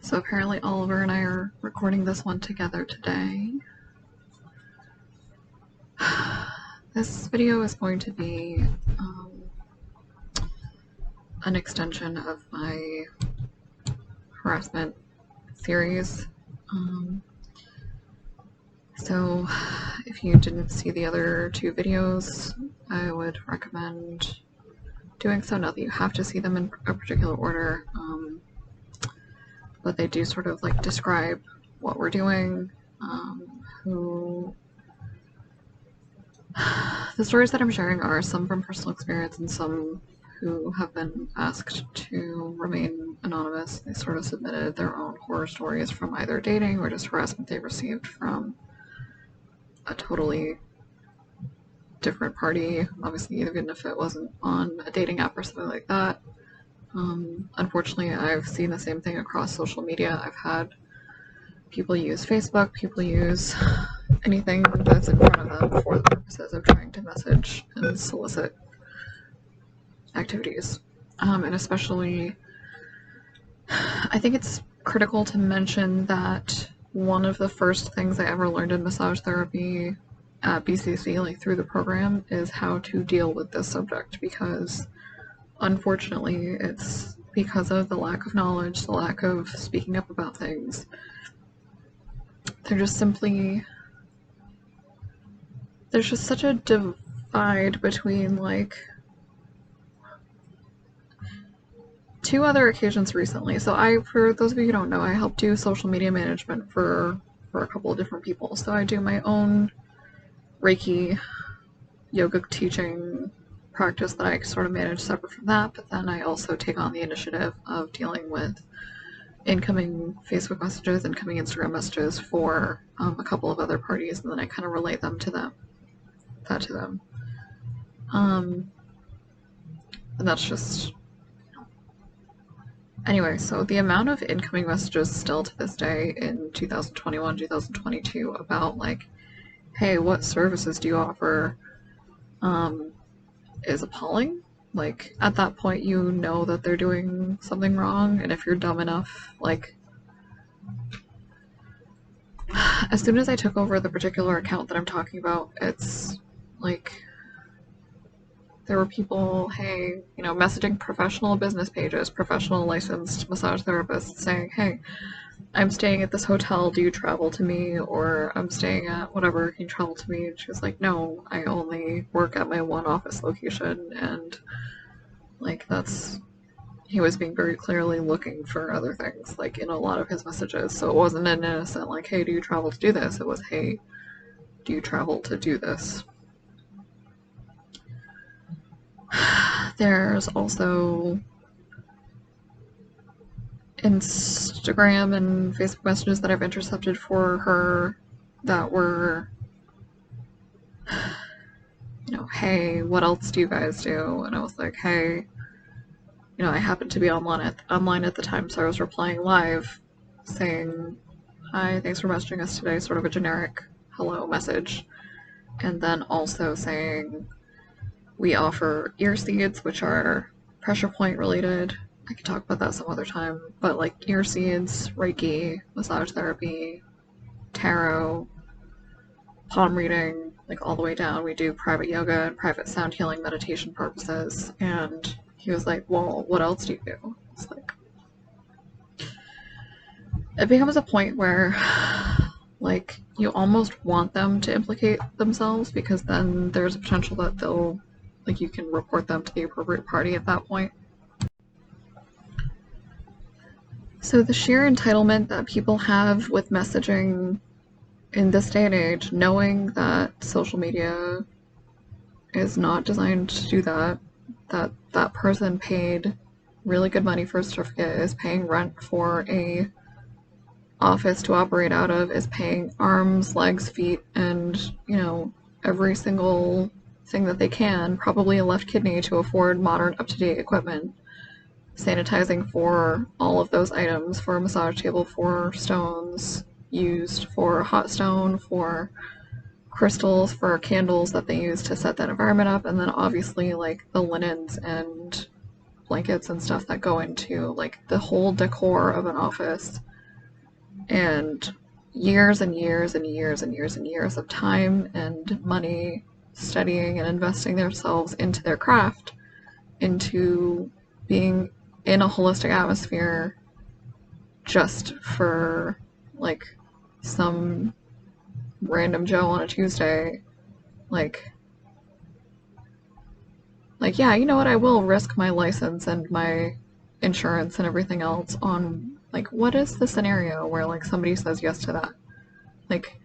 So apparently Oliver and I are recording this one together today. This video is going to be an extension of my harassment series. So if you didn't see the other two videos, I would recommend doing so. Not that you have to see them in a particular order, but they do sort of like describe what we're doing, the stories that I'm sharing are some from personal experience and some who have been asked to remain anonymous. They sort of submitted their own horror stories from either dating or just harassment they received from a totally different party, obviously even if it wasn't on a dating app or something like that. Unfortunately, I've seen the same thing across social media. I've had people use Facebook, people use anything that's in front of them for the purposes of trying to message and solicit activities. And especially, I think it's critical to mention that one of the first things I ever learned in massage therapy at BCC, like through the program, is how to deal with this subject, because unfortunately it's because of the lack of knowledge, the lack of speaking up about things. There's just such a divide between, like, two other occasions recently. So for those of you who don't know, I help do social media management for a couple of different people. So I do my own Reiki yoga teaching practice that I sort of manage separate from that, but then I also take on the initiative of dealing with incoming Facebook messages, incoming Instagram messages for a couple of other parties, and then I kind of relay them to them. And that's just... Anyway, so the amount of incoming messages still to this day in 2021, 2022 about, like, hey, what services do you offer, is appalling. Like, at that point, you know that they're doing something wrong, and if you're dumb enough, like, as soon as I took over the particular account that I'm talking about, it's like there were people, hey, you know, messaging professional business pages, professional licensed massage therapists saying, hey, I'm staying at this hotel, do you travel to me? Or I'm staying at whatever, can you travel to me? And she was like, no, I only work at my one office location. And like, he was being very clearly looking for other things, like, in a lot of his messages. So it wasn't an innocent, like, hey, do you travel to do this? It was, hey, do you travel to do this? There's also Instagram and Facebook messages that I've intercepted for her that were, you know, hey, what else do you guys do? And I was like, hey, you know, I happened to be online at the time, so I was replying live saying, hi, thanks for messaging us today, sort of a generic hello message. And then also saying, we offer ear seeds, which are pressure point related. I could talk about that some other time, but like ear seeds, Reiki, massage therapy, tarot, palm reading, like all the way down. We do private yoga and private sound healing meditation purposes. And he was like, well, what else do you do? It's like, it becomes a point where, like, you almost want them to implicate themselves, because then there's a potential that they'll, like, you can report them to the appropriate party at that point. So the sheer entitlement that people have with messaging in this day and age, knowing that social media is not designed to do that, that person paid really good money for a certificate, is paying rent for a office to operate out of, is paying arms, legs, feet, and, you know, every single thing that they can, probably a left kidney to afford modern up-to-date equipment, sanitizing for all of those items, for a massage table, for stones used, for hot stone, for crystals, for candles that they use to set that environment up, and then obviously like the linens and blankets and stuff that go into like the whole decor of an office. and years and years and years and years and years of time and money studying and investing themselves into their craft, into being in a holistic atmosphere just for like some random Joe on a Tuesday, like yeah, you know what, I will risk my license and my insurance and everything else on, like, what is the scenario where like somebody says yes to that? Like,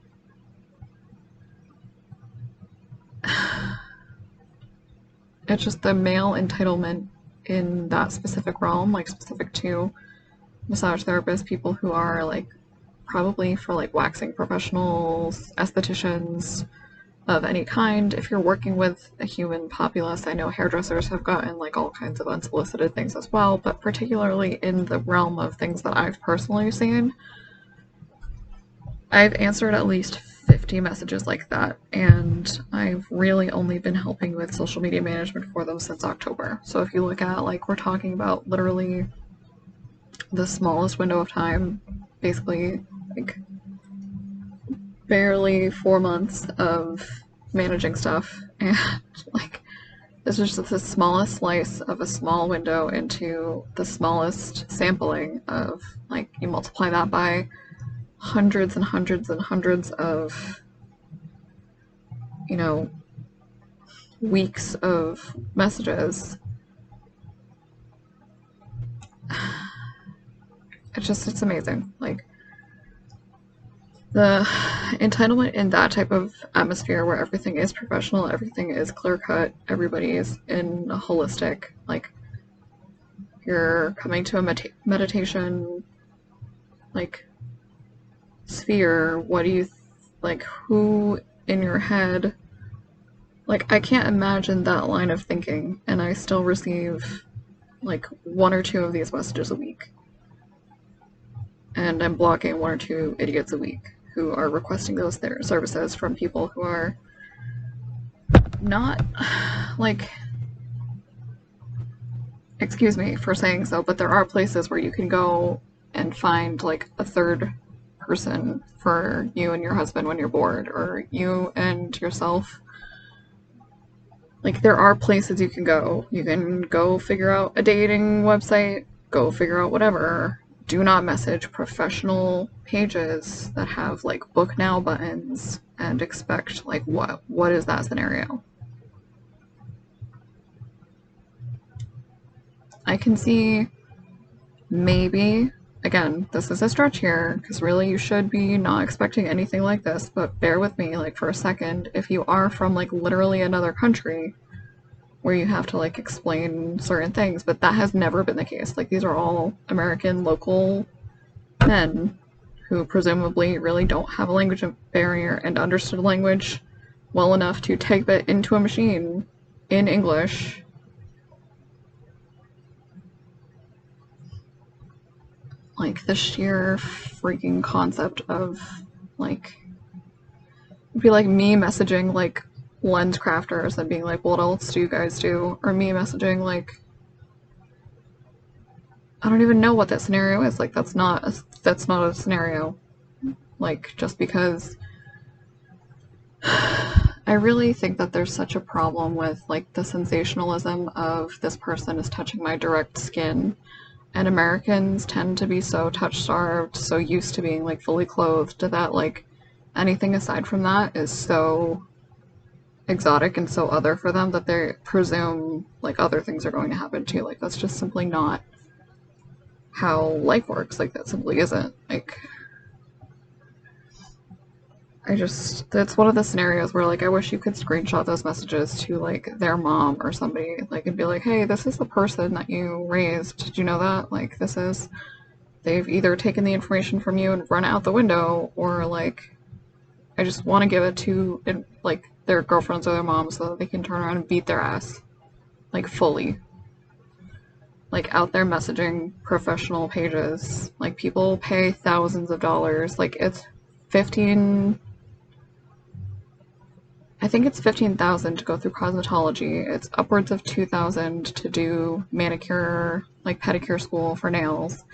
it's just the male entitlement in that specific realm, like specific to massage therapists, people who are like probably for like waxing professionals, estheticians of any kind. If you're working with a human populace, I know hairdressers have gotten like all kinds of unsolicited things as well, but particularly in the realm of things that I've personally seen, I've answered at least 50 messages like that, and I've really only been helping with social media management for them since October. So if you look at, like, we're talking about literally the smallest window of time, basically like barely 4 months of managing stuff, and like this is just the smallest slice of a small window into the smallest sampling of, like, you multiply that by hundreds and hundreds and hundreds of, you know, weeks of messages. It's amazing. Like, the entitlement in that type of atmosphere where everything is professional, everything is clear cut, everybody is in a holistic, like, you're coming to a meditation, like, sphere. What do you, like, who in your head, like, I can't imagine that line of thinking, and I still receive like 1 or 2 of these messages a week. And I'm blocking 1 or 2 idiots a week who are requesting those services from people who are not, like, excuse me for saying so, but there are places where you can go and find like a third person for you and your husband when you're bored, or you and yourself. Like, there are places you can go. You can go figure out a dating website, go figure out whatever. Do not message professional pages that have like book now buttons and expect, like, what is that scenario? I can see maybe, again, this is a stretch here, because really you should be not expecting anything like this, but bear with me, like, for a second. If you are from like literally another country where you have to like explain certain things, but that has never been the case. Like, these are all American local men who presumably really don't have a language barrier and understood language well enough to type it into a machine in English. Like, the sheer freaking concept of, like, it'd be like me messaging like lens crafters and being like, what else do you guys do? Or me messaging like, I don't even know what that scenario is. Like, that's not a scenario. Like, just because I really think that there's such a problem with like the sensationalism of this person is touching my direct skin, and Americans tend to be so touch starved, so used to being like fully clothed, that like anything aside from that is so exotic and so other for them that they presume like other things are going to happen too. Like, that's just simply not how life works. Like, that simply isn't. Like, that's one of the scenarios where, like, I wish you could screenshot those messages to like their mom or somebody, like, and be like, hey, this is the person that you raised. Did you know that? Like, they've either taken the information from you and run out the window, or like, I just want to give it to like their girlfriends or their moms so that they can turn around and beat their ass, like, fully. Like, out there messaging professional pages. Like, people pay thousands of dollars. Like, it's 15... I think it's 15,000 to go through cosmetology. It's upwards of 2,000 to do manicure, like pedicure school for nails.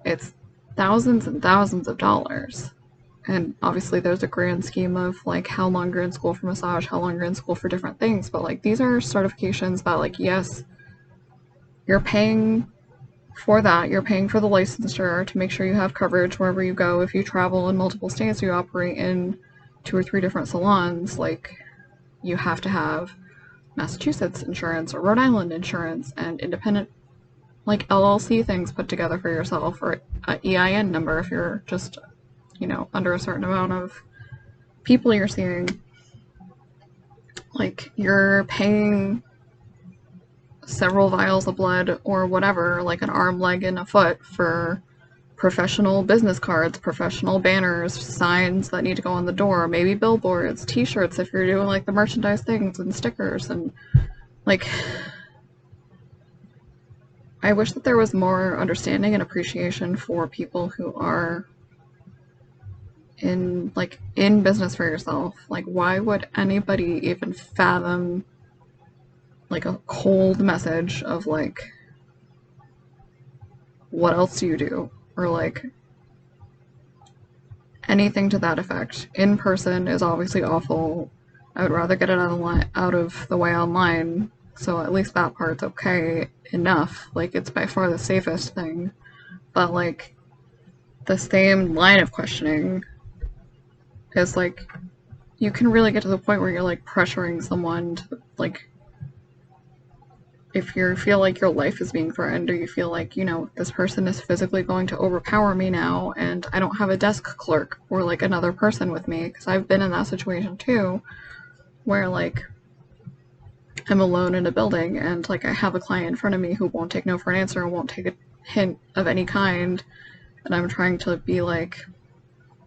It's thousands and thousands of dollars. And obviously there's a grand scheme of like how long you're in school for massage, how long you're in school for different things, but like these are certifications that like, yes, you're paying for that, you're paying for the licensure to make sure you have coverage wherever you go. If you travel in multiple states, you operate in 2 or 3 different salons, like you have to have Massachusetts insurance or Rhode Island insurance and independent like LLC things put together for yourself, or an EIN number if you're just, you know, under a certain amount of people you're seeing. Like you're paying several vials of blood or whatever, like an arm, leg, and a foot for professional business cards, professional banners, signs that need to go on the door, maybe billboards, t-shirts if you're doing like the merchandise things and stickers. And like I wish that there was more understanding and appreciation for people who are in business for yourself. Like why would anybody even fathom like a cold message of like, what else do you do? Or like anything to that effect. In person is obviously awful. I would rather get it out of the way online, so at least that part's okay enough. Like it's by far the safest thing. But like the same line of questioning is like, you can really get to the point where you're like pressuring someone to like, if you feel like your life is being threatened, or you feel like, you know, this person is physically going to overpower me now and I don't have a desk clerk or like another person with me, because I've been in that situation too, where like I'm alone in a building and like I have a client in front of me who won't take no for an answer and won't take a hint of any kind, and I'm trying to be like,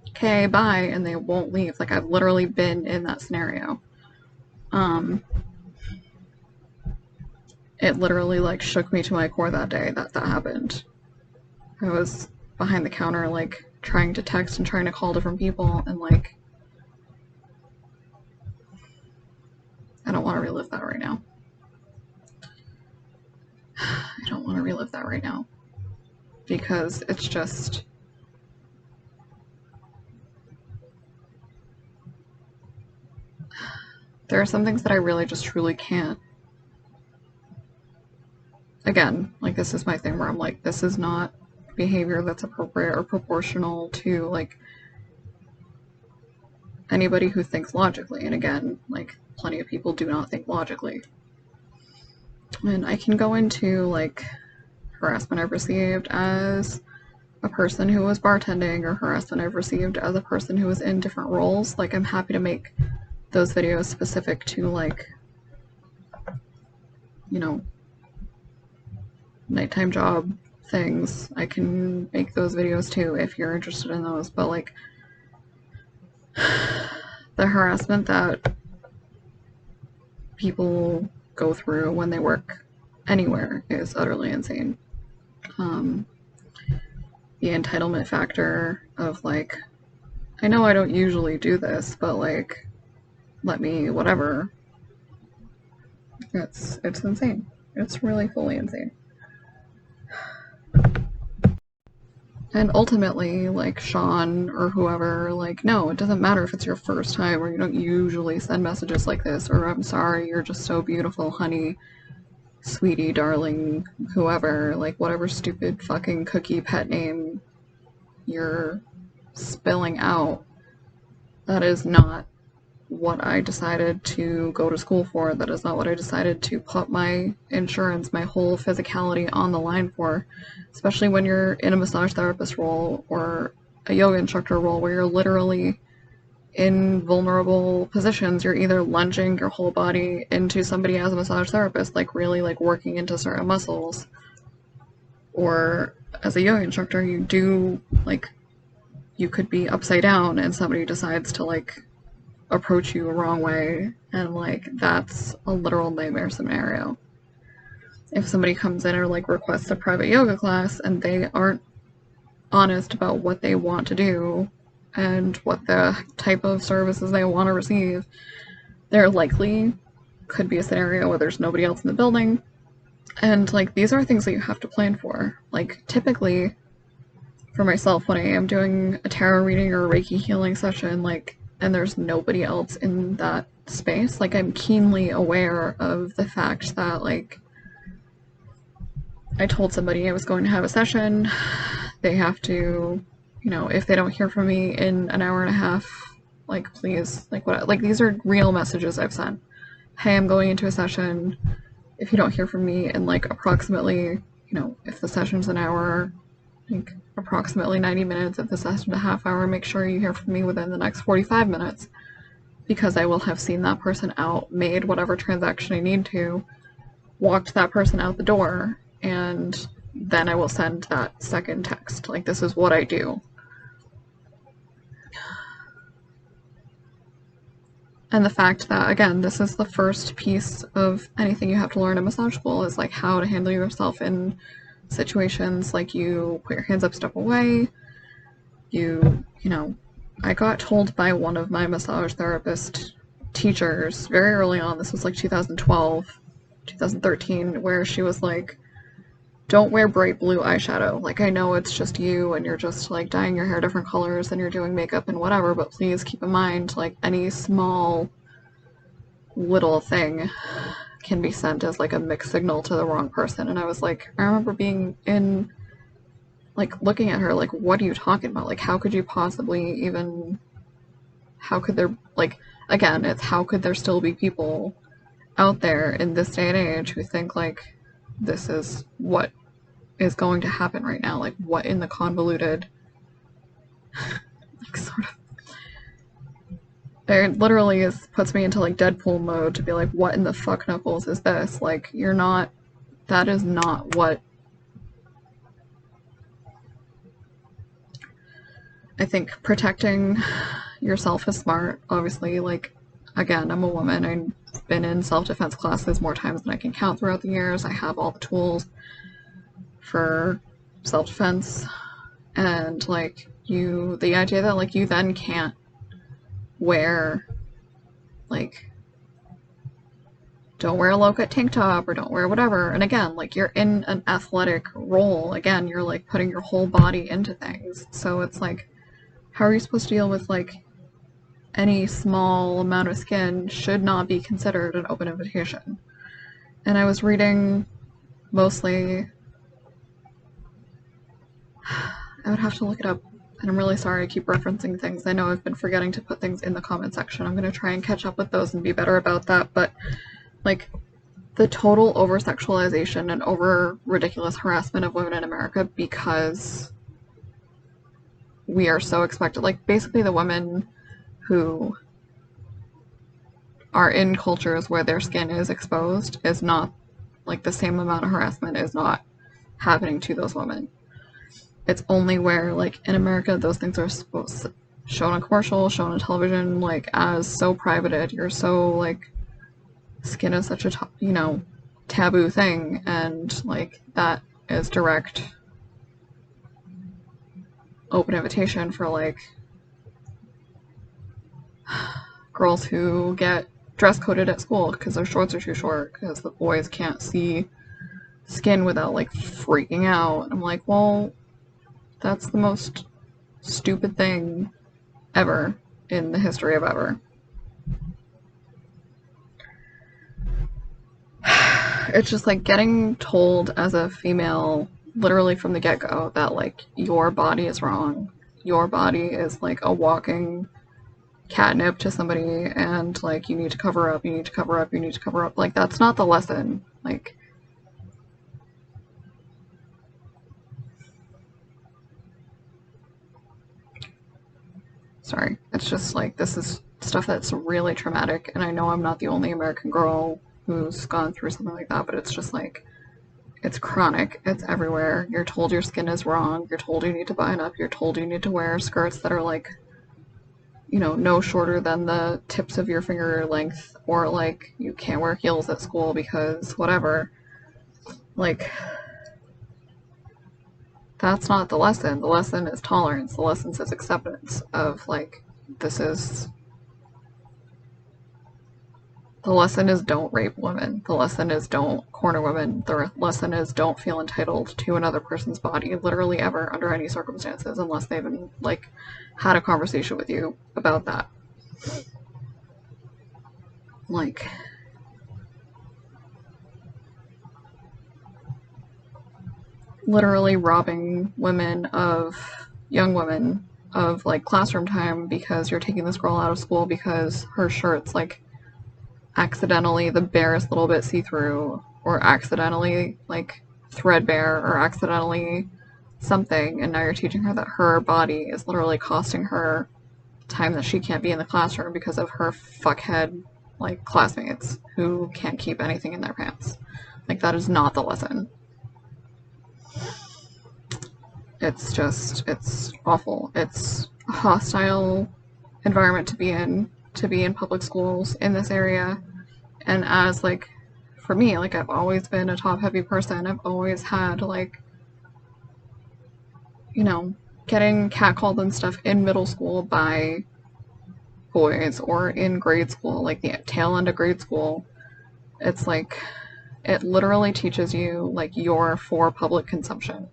okay, bye, and they won't leave. Like I've literally been in that scenario. It literally like shook me to my core that day that happened. I was behind the counter like trying to text and trying to call different people, and like I don't want to relive that right now. I don't want to relive that right now because it's just, there are some things that I really just truly can't. Again, like this is my thing where I'm like, this is not behavior that's appropriate or proportional to like anybody who thinks logically. And again, like plenty of people do not think logically. And I can go into like harassment I've received as a person who was bartending, or harassment I've received as a person who was in different roles. Like I'm happy to make those videos specific to like, you know, nighttime job things. I can make those videos too if you're interested in those. But like the harassment that people go through when they work anywhere is utterly insane. The entitlement factor of like, I know I don't usually do this, but like, let me whatever. It's insane. It's really fully insane. And ultimately, like Sean or whoever, like, no, it doesn't matter if it's your first time or you don't usually send messages like this, or I'm sorry, you're just so beautiful, honey, sweetie, darling, whoever, like whatever stupid fucking cookie pet name you're spilling out. That is not what I decided to go to school for. That is not what I decided to put my insurance, my whole physicality on the line for, especially when you're in a massage therapist role or a yoga instructor role where you're literally in vulnerable positions. You're either lunging your whole body into somebody as a massage therapist, like really like working into certain muscles, or as a yoga instructor, you do like, you could be upside down and somebody decides to like approach you a wrong way, and like that's a literal nightmare scenario. If somebody comes in or like requests a private yoga class and they aren't honest about what they want to do and what the type of services they want to receive, there likely could be a scenario where there's nobody else in the building. And like these are things that you have to plan for. Like typically for myself when I am doing a tarot reading or a Reiki healing session, like, and there's nobody else in that space, like, I'm keenly aware of the fact that, like, I told somebody I was going to have a session, they have to, you know, if they don't hear from me in an hour and a half, like, please, like, what, like, these are real messages I've sent. Hey, I'm going into a session, if you don't hear from me in, like, approximately, you know, if the session's an hour, like, approximately 90 minutes, if the session's a half hour, make sure you hear from me within the next 45 minutes, because I will have seen that person out, made whatever transaction I need to, walked that person out the door, and then I will send that second text. Like, this is what I do. And the fact that, again, this is the first piece of anything you have to learn in massage school is, like, how to handle yourself in situations, like, you put your hands up, step away, you know, I got told by one of my massage therapist teachers very early on, this was like 2012, 2013, where she was like, don't wear bright blue eyeshadow. Like, I know it's just you and you're just, like, dyeing your hair different colors and you're doing makeup and whatever, but please keep in mind, like, any small little thing can be sent as, like, a mixed signal to the wrong person. And I was like, I remember being in, like, looking at her, like, what are you talking about? Like, how could you possibly even, how could there, like, again, it's how could there still be people out there in this day and age who think, like, this is what is going to happen right now? Like, what in the convoluted, like, sort of, it literally puts me into, like, Deadpool mode to be like, what in the fuck knuckles is this? Like, you're not, that is not what, I think protecting yourself is smart, obviously. Like, again, I'm a woman, I've been in self-defense classes more times than I can count throughout the years, I have all the tools for self-defense, and, like, the idea that, like, you then can't wear, like, don't wear a low-cut tank top or don't wear whatever, and again, like, you're in an athletic role, again, you're, like, putting your whole body into things, so it's like, how are you supposed to deal with, like, any small amount of skin should not be considered an open invitation. And I was reading mostly, I would have to look it up, and I'm really sorry I keep referencing things. I know I've been forgetting to put things in the comment section. I'm going to try and catch up with those and be better about that, but, like, the total over-sexualization and over-ridiculous harassment of women in America because we are so expected, like, basically the women who are in cultures where their skin is exposed is not, like, the same amount of harassment is not happening to those women. It's only where, like, in America, those things are supposed shown on commercial, shown on television, like, as so privated. You're so, like, skin is such a, you know, taboo thing, and, like, that is direct open invitation for, like, girls who get dress coded at school because their shorts are too short because the boys can't see skin without, like, freaking out. And I'm like, well, that's the most stupid thing ever in the history of ever. It's just, like, getting told as a female literally from the get-go that, like, your body is wrong. Your body is, like, a walking catnip to somebody, and, like, you need to cover up, you need to cover up, you need to cover up. Like, that's not the lesson. Like, sorry. It's just, like, this is stuff that's really traumatic, and I know I'm not the only American girl who's gone through something like that, but it's just, like, it's chronic. It's everywhere. You're told your skin is wrong. You're told you need to button up. You're told you need to wear skirts that are, like, you know, no shorter than the tips of your finger length, or, like, you can't wear heels at school because whatever. Like, that's not the lesson. The lesson is tolerance. The lesson is acceptance of, like, this is The lesson is don't rape women. The lesson is don't corner women. The lesson is don't feel entitled to another person's body, literally ever, under any circumstances, unless they've been, like, had a conversation with you about that. Like, literally robbing young women of, like, classroom time because you're taking this girl out of school because her shirt's, like, accidentally the barest little bit see-through, or accidentally, like, threadbare, or accidentally something, and now you're teaching her that her body is literally costing her time that she can't be in the classroom because of her fuckhead, like, classmates who can't keep anything in their pants. Like, that is not the lesson. It's awful. It's a hostile environment to be in public schools in this area. And as, like, for me, like, I've always been a top-heavy person. I've always had, like, you know, getting catcalled and stuff in middle school by boys, or in grade school, like, the tail end of grade school. It's like, it literally teaches you, like, you're for public consumption.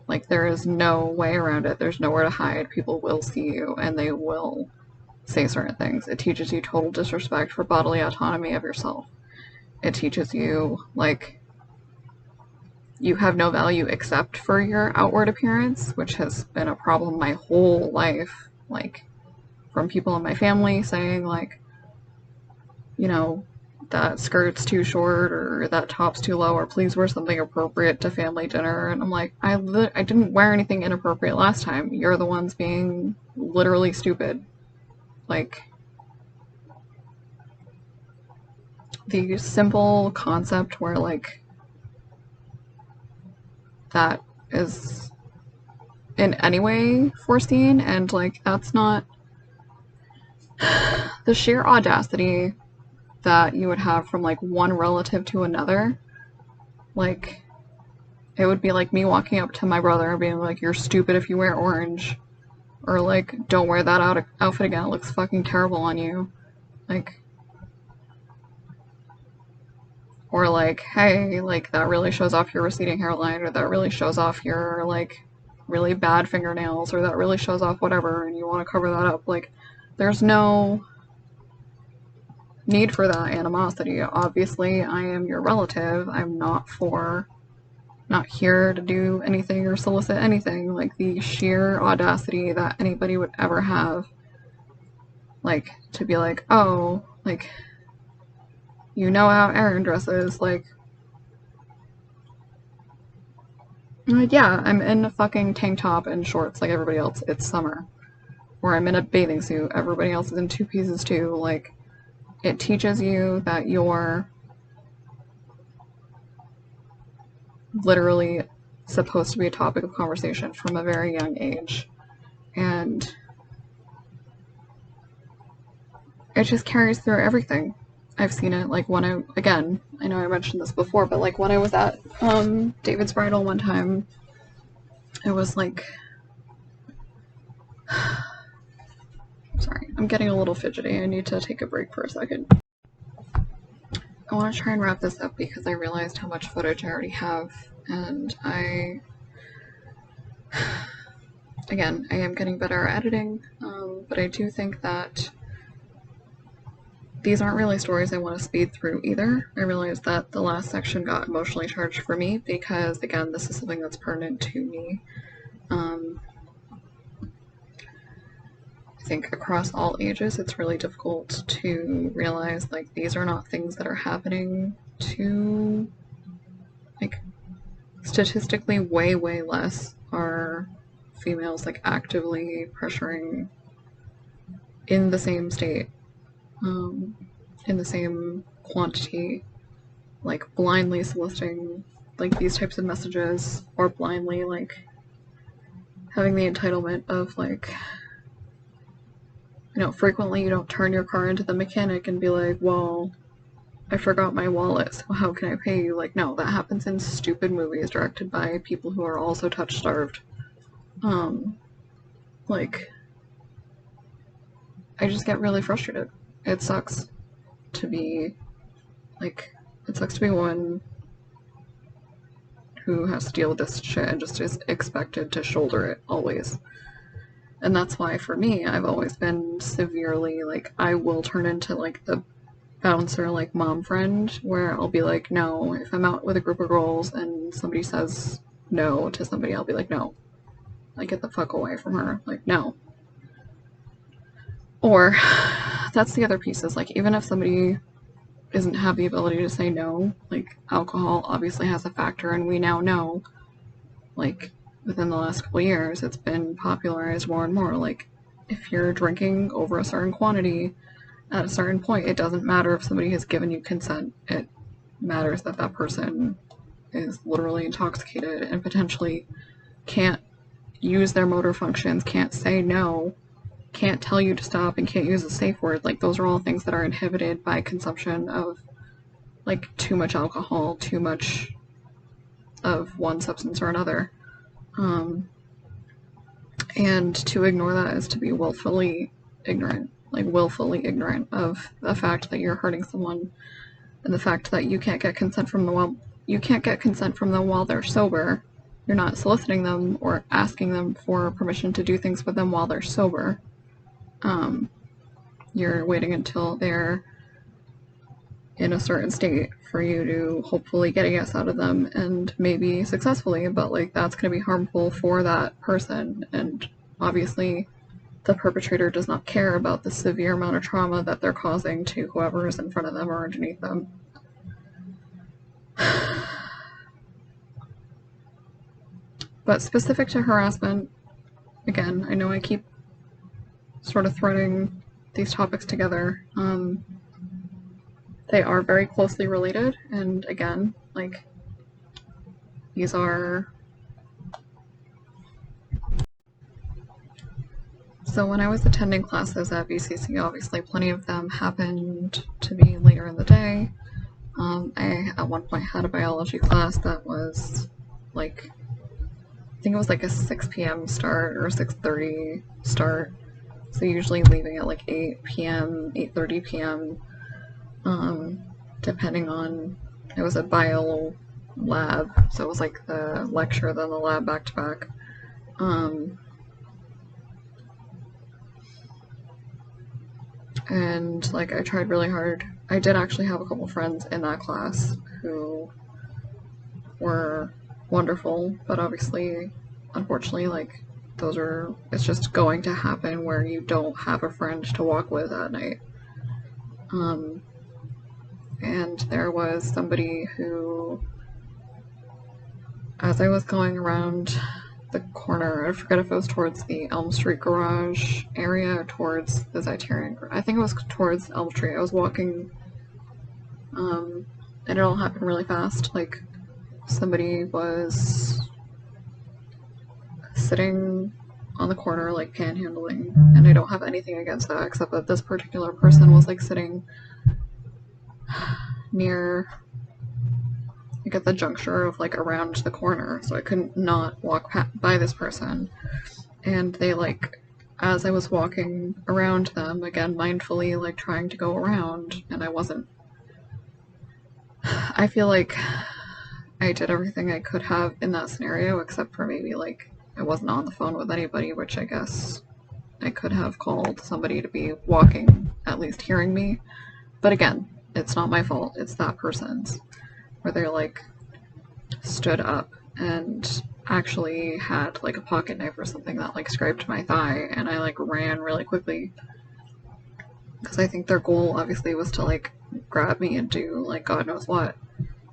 Like, there is no way around it. There's nowhere to hide. People will see you, and they will say certain things. It teaches you total disrespect for bodily autonomy of yourself. It teaches you, like, you have no value except for your outward appearance, which has been a problem my whole life. Like, from people in my family saying, like, you know, that skirt's too short, or that top's too low, or please wear something appropriate to family dinner. And I'm like, I didn't wear anything inappropriate last time. You're the ones being literally stupid. Like, the simple concept where, like, that is in any way foreseen, and, like, that's not the sheer audacity that you would have from, like, one relative to another. Like, it would be like me walking up to my brother and being like, you're stupid if you wear orange, or, like, don't wear that outfit again, it looks fucking terrible on you. Like, or, like, hey, like, that really shows off your receding hairline, or that really shows off your, like, really bad fingernails, or that really shows off whatever, and you want to cover that up. Like, there's no need for that animosity. Obviously, I am your relative. I'm not here to do anything or solicit anything. Like, the sheer audacity that anybody would ever have, like, to be like, oh, like, you know how Erin dresses, like, yeah, I'm in a fucking tank top and shorts like everybody else. It's summer. Or I'm in a bathing suit. Everybody else is in two pieces too. Like, it teaches you that you're literally supposed to be a topic of conversation from a very young age. And it just carries through everything. I've seen it, like, when I know I mentioned this before, but, like, when I was at David's bridal one time, it was like, sorry, I'm getting a little fidgety. I need to take a break for a second. I want to try and wrap this up because I realized how much footage I already have, and again, I am getting better at editing, but I do think that these aren't really stories I want to speed through either. I realized that the last section got emotionally charged for me because, again, this is something that's pertinent to me. I think across all ages, it's really difficult to realize, like, these are not things that are happening to, like, statistically way, way less are females, like, actively pressuring in the same state, in the same quantity, like, blindly soliciting, like, these types of messages, or blindly, like, having the entitlement of, like, you know, frequently you don't turn your car into the mechanic and be like, well, I forgot my wallet, so how can I pay you? Like, no, that happens in stupid movies directed by people who are also touch-starved. Like, I just get really frustrated. It sucks to be Like, it sucks to be one who has to deal with this shit and just is expected to shoulder it always. And that's why, for me, I've always been severely, like, I will turn into, like, the bouncer, like, mom friend, where I'll be like, no, if I'm out with a group of girls and somebody says no to somebody, I'll be like, no. Like, get the fuck away from her. Like, no. Or, that's the other piece, is, like, even if somebody doesn't have the ability to say no, like, alcohol obviously has a factor, and we now know, like, within the last couple of years, it's been popularized more and more. Like, if you're drinking over a certain quantity at a certain point, it doesn't matter if somebody has given you consent. It matters that that person is literally intoxicated and potentially can't use their motor functions, can't say no, can't tell you to stop, and can't use a safe word. Like, those are all things that are inhibited by consumption of, like, too much alcohol, too much of one substance or another. And to ignore that is to be willfully ignorant, like willfully ignorant of the fact that you're hurting someone, and the fact that you can't get consent from them while they're sober. You're not soliciting them or asking them for permission to do things with them while they're sober. You're waiting until they're in a certain state for you to hopefully get a yes out of them, and maybe successfully, but like, that's going to be harmful for that person, and obviously the perpetrator does not care about the severe amount of trauma that they're causing to whoever is in front of them or underneath them. But specific to harassment, again, I know I keep sort of threading these topics together. They are very closely related, and again, like, these are... So when I was attending classes at VCC, obviously plenty of them happened to be later in the day. I at one point had a biology class that was like, I think it was like a 6 p.m. start or 6:30 start. So usually leaving at like 8 p.m., 8:30 p.m. Depending on, it was a bio lab, so it was like the lecture, then the lab back to back. And like, I tried really hard. I did actually have a couple friends in that class who were wonderful, but obviously, unfortunately, like, it's just going to happen where you don't have a friend to walk with at night. And there was somebody who, as I was going around the corner, I forget if it was towards the Elm Street garage area or towards the Zeitarian. I think it was towards Elm Street. I was walking, and it all happened really fast. Like, somebody was sitting on the corner, like, panhandling, and I don't have anything against that, except that this particular person was, like, sitting near, like, at the juncture of, like, around the corner, so I couldn't not walk by this person. And they, like, as I was walking around them, again, mindfully, like, trying to go around, and I feel like I did everything I could have in that scenario, except for maybe, like, I wasn't on the phone with anybody, which I guess I could have called somebody to be walking, at least hearing me. But again, it's not my fault, it's that person's. Where they, like, stood up and actually had, like, a pocket knife or something that, like, scraped my thigh, and I, like, ran really quickly. Because I think their goal, obviously, was to, like, grab me and do, like, God knows what.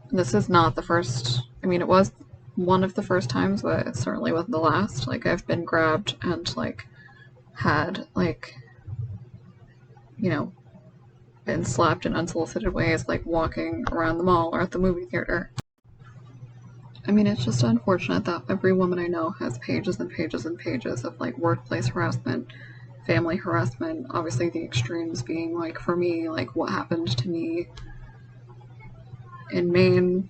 And this is not the first... I mean, it was one of the first times, but it certainly wasn't the last. Like, I've been grabbed and, like, had, like, you know, been slapped in unsolicited ways, like walking around the mall or at the movie theater. I mean, it's just unfortunate that every woman I know has pages and pages and pages of, like, workplace harassment, family harassment, obviously the extremes being, like, for me, like, what happened to me in Maine.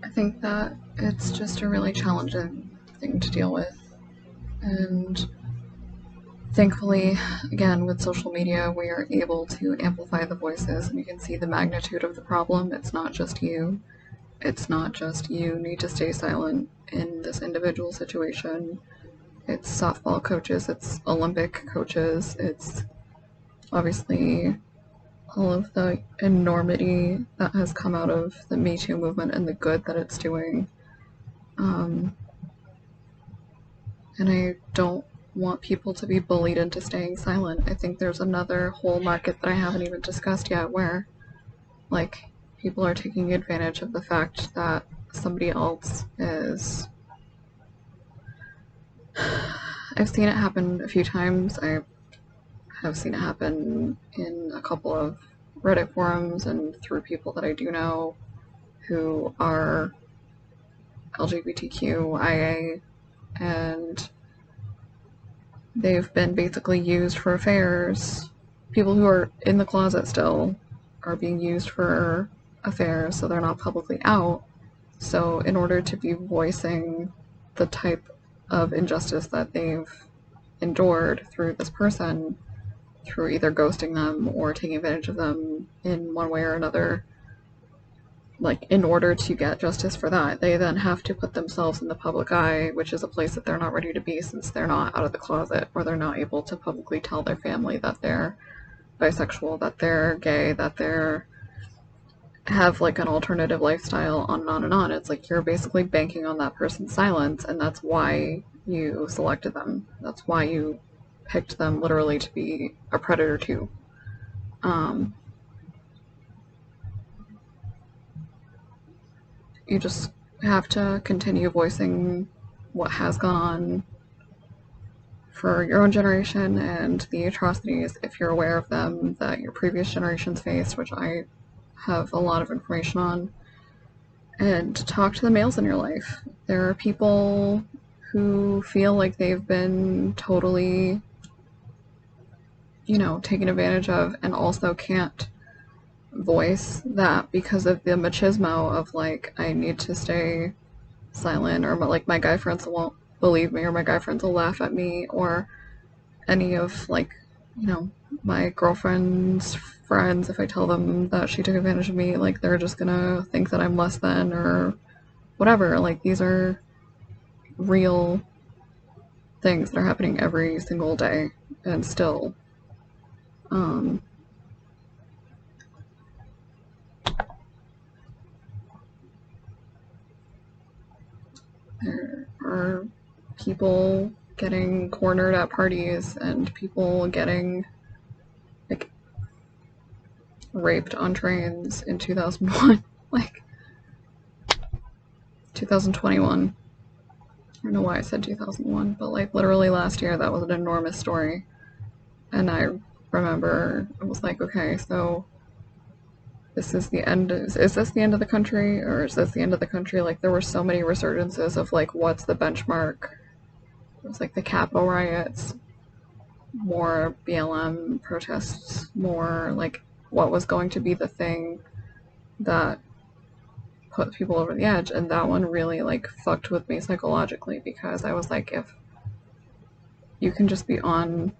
I think that it's just a really challenging thing to deal with, and thankfully, again, with social media, we are able to amplify the voices and you can see the magnitude of the problem. It's not just you. It's not just you need to stay silent in this individual situation. It's softball coaches, it's Olympic coaches, it's obviously all of the enormity that has come out of the Me Too movement and the good that it's doing. And I don't want people to be bullied into staying silent. I think there's another whole market that I haven't even discussed yet where, like, people are taking advantage of the fact that somebody else is. I've seen it happen a few times. I have seen it happen in a couple of Reddit forums and through people that I do know who are LGBTQIA, and they've been basically used for affairs. People who are in the closet still are being used for affairs, so they're not publicly out. So in order to be voicing the type of injustice that they've endured through this person, through either ghosting them or taking advantage of them in one way or another, like, in order to get justice for that, they then have to put themselves in the public eye, which is a place that they're not ready to be since they're not out of the closet, or they're not able to publicly tell their family that they're bisexual, that they're gay, that they're have like an alternative lifestyle, on and on and on. It's like you're basically banking on that person's silence, and that's why you selected them. That's why you picked them literally to be a predator too. You just have to continue voicing what has gone on for your own generation and the atrocities, if you're aware of them, that your previous generations faced, which I have a lot of information on, and talk to the males in your life. There are people who feel like they've been totally, taken advantage of, and also can't voice that because of the machismo of, like, I need to stay silent, or like my guy friends won't believe me, or my guy friends will laugh at me, or any of, like, my girlfriend's friends, if I tell them that she took advantage of me, like, they're just gonna think that I'm less than or whatever. Like, these are real things that are happening every single day, and still there are people getting cornered at parties and people getting, like, raped on trains in 2001, like 2021. I don't know why I said 2001, but, like, literally last year that was an enormous story. And I remember I was like, okay, so this is the end. Is this the end of the country, or is this the end of the country? Like, there were so many resurgences of, like, what's the benchmark? It was like the Capitol riots, more BLM protests, more, like, what was going to be the thing that put people over the edge. And that one really, like, fucked with me psychologically, because I was like, if you can just be on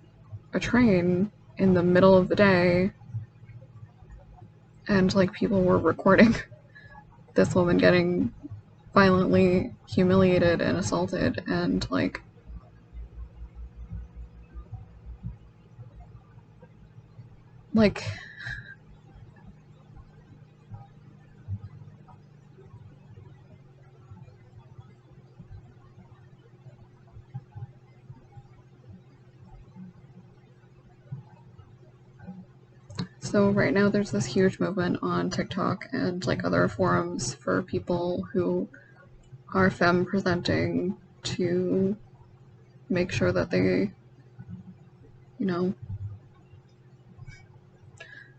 a train in the middle of the day and, like, people were recording this woman getting violently humiliated and assaulted, and, like, so right now there's this huge movement on TikTok and, like, other forums for people who are femme presenting to make sure that they,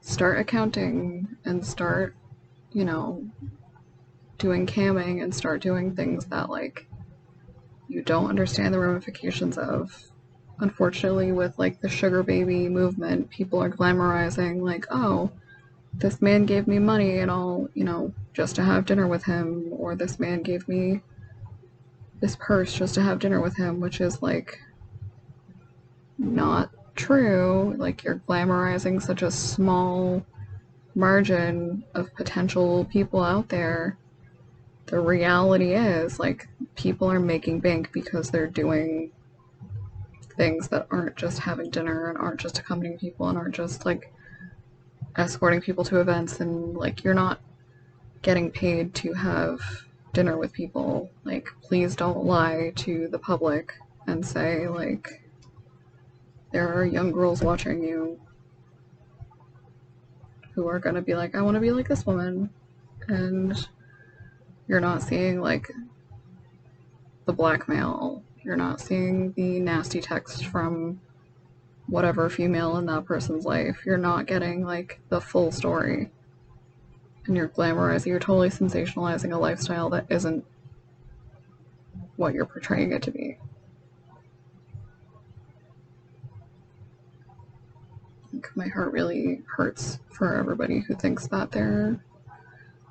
start accounting and start, doing camming and start doing things that, like, you don't understand the ramifications of. Unfortunately, with, like, the sugar baby movement, people are glamorizing, like, oh, this man gave me money and I'll, just to have dinner with him, or this man gave me this purse just to have dinner with him, which is, like, not true. Like, you're glamorizing such a small margin of potential people out there. The reality is, like, people are making bank because they're doing things that aren't just having dinner and aren't just accompanying people and aren't just, like, escorting people to events, and, like, you're not getting paid to have dinner with people. Like, please don't lie to the public and say, like, there are young girls watching you who are gonna be like, I want to be like this woman, and you're not seeing, like, the blackmail. You're not seeing the nasty text from whatever female in that person's life. You're not getting, like, the full story. And you're glamorizing, you're totally sensationalizing a lifestyle that isn't what you're portraying it to be. Like, my heart really hurts for everybody who thinks that they're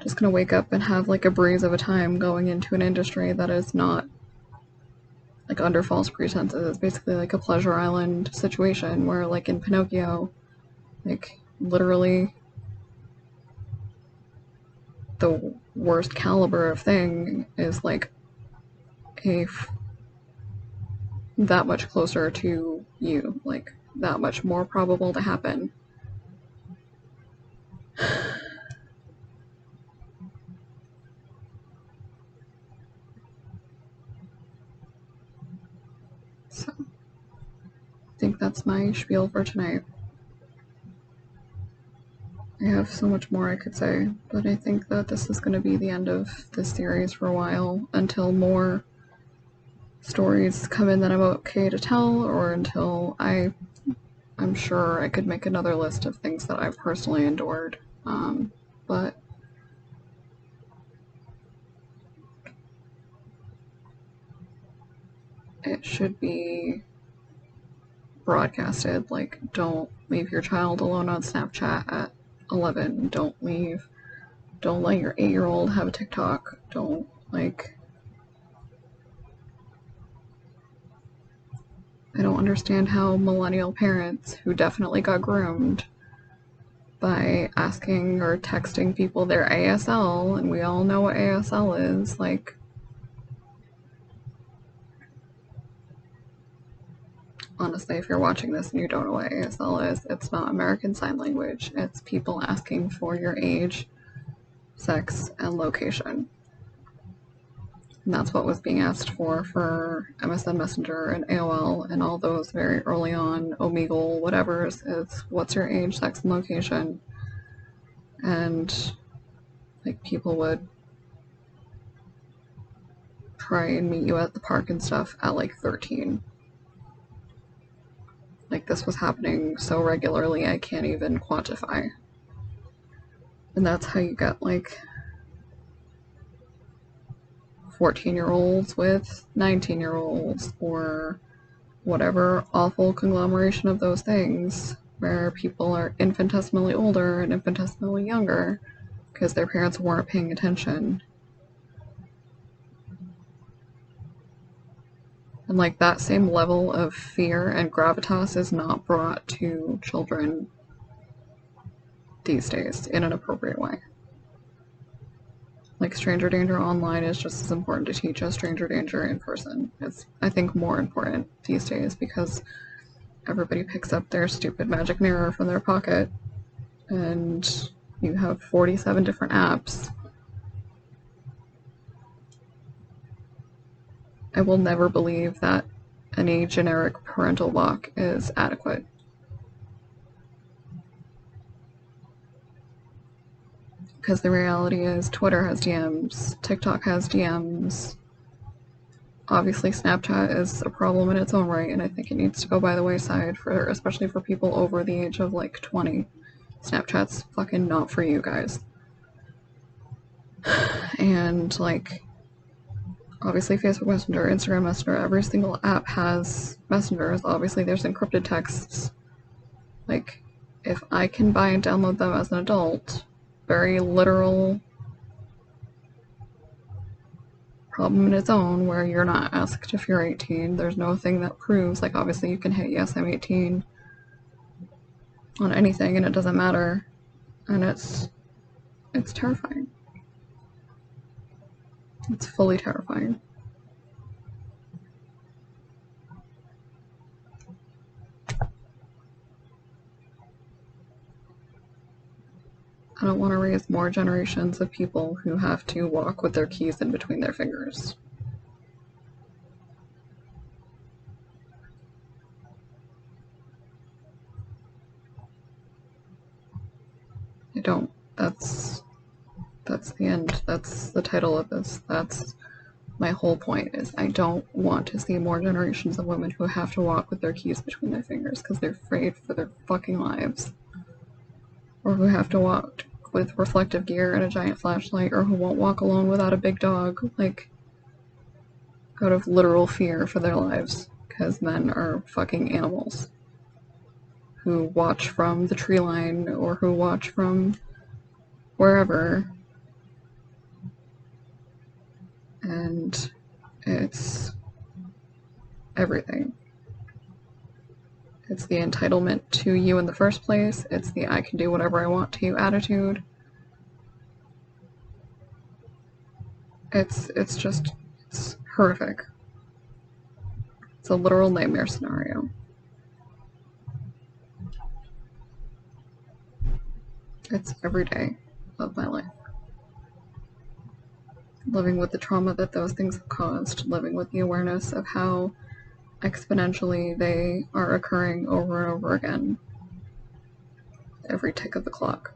just gonna wake up and have, like, a breeze of a time going into an industry that is not, like, under false pretenses. It's basically like a Pleasure Island situation where, like, in Pinocchio, like, literally the worst caliber of thing is, like, that much closer to you, like, that much more probable to happen. So, I think that's my spiel for tonight. I have so much more I could say, but I think that this is going to be the end of this series for a while, until more stories come in that I'm okay to tell, or until I'm sure I could make another list of things that I've personally endured. But it should be broadcasted. Like, don't leave your child alone on Snapchat at 11. Don't let your 8-year-old have a TikTok. Don't, like, I don't understand how millennial parents who definitely got groomed by asking or texting people their ASL, and we all know what ASL is, like, honestly, if you're watching this and you don't know what ASL is, it's not American Sign Language. It's people asking for your age, sex, and location. And that's what was being asked for MSN Messenger and AOL and all those very early on, Omegle, whatever's, is what's your age, sex, and location. And, like, people would try and meet you at the park and stuff at, like, 13. Like, this was happening so regularly I can't even quantify. And that's how you get, like, 14-year-olds with 19-year-olds, or whatever awful conglomeration of those things, where people are infinitesimally older and infinitesimally younger because their parents weren't paying attention. And, like, that same level of fear and gravitas is not brought to children these days in an appropriate way. Like, stranger danger online is just as important to teach as stranger danger in person. It's, I think, more important these days because everybody picks up their stupid magic mirror from their pocket and you have 47 different apps. I will never believe that any generic parental lock is adequate. Because the reality is Twitter has DMs, TikTok has DMs. Obviously Snapchat is a problem in its own right, and I think it needs to go by the wayside, especially for people over the age of, like, 20. Snapchat's fucking not for you guys. And, like, obviously Facebook Messenger, Instagram Messenger, every single app has messengers. Obviously there's encrypted texts. Like, if I can buy and download them as an adult, very literal problem in its own where you're not asked if you're 18. There's no thing that proves, like, obviously you can hit yes, I'm 18 on anything and it doesn't matter. And it's terrifying. It's fully terrifying. I don't want to raise more generations of people who have to walk with their keys in between their fingers. I don't. That's the end. That's the title of this. That's my whole point, is I don't want to see more generations of women who have to walk with their keys between their fingers because they're afraid for their fucking lives. Or who have to walk with reflective gear and a giant flashlight, or who won't walk alone without a big dog, like, out of literal fear for their lives, because men are fucking animals who watch from the tree line or who watch from wherever. And it's everything. It's the entitlement to you in the first place. It's the I can do whatever I want to you attitude. It's horrific. It's a literal nightmare scenario. It's every day of my life. Living with the trauma that those things have caused, living with the awareness of how exponentially they are occurring over and over again. Every tick of the clock.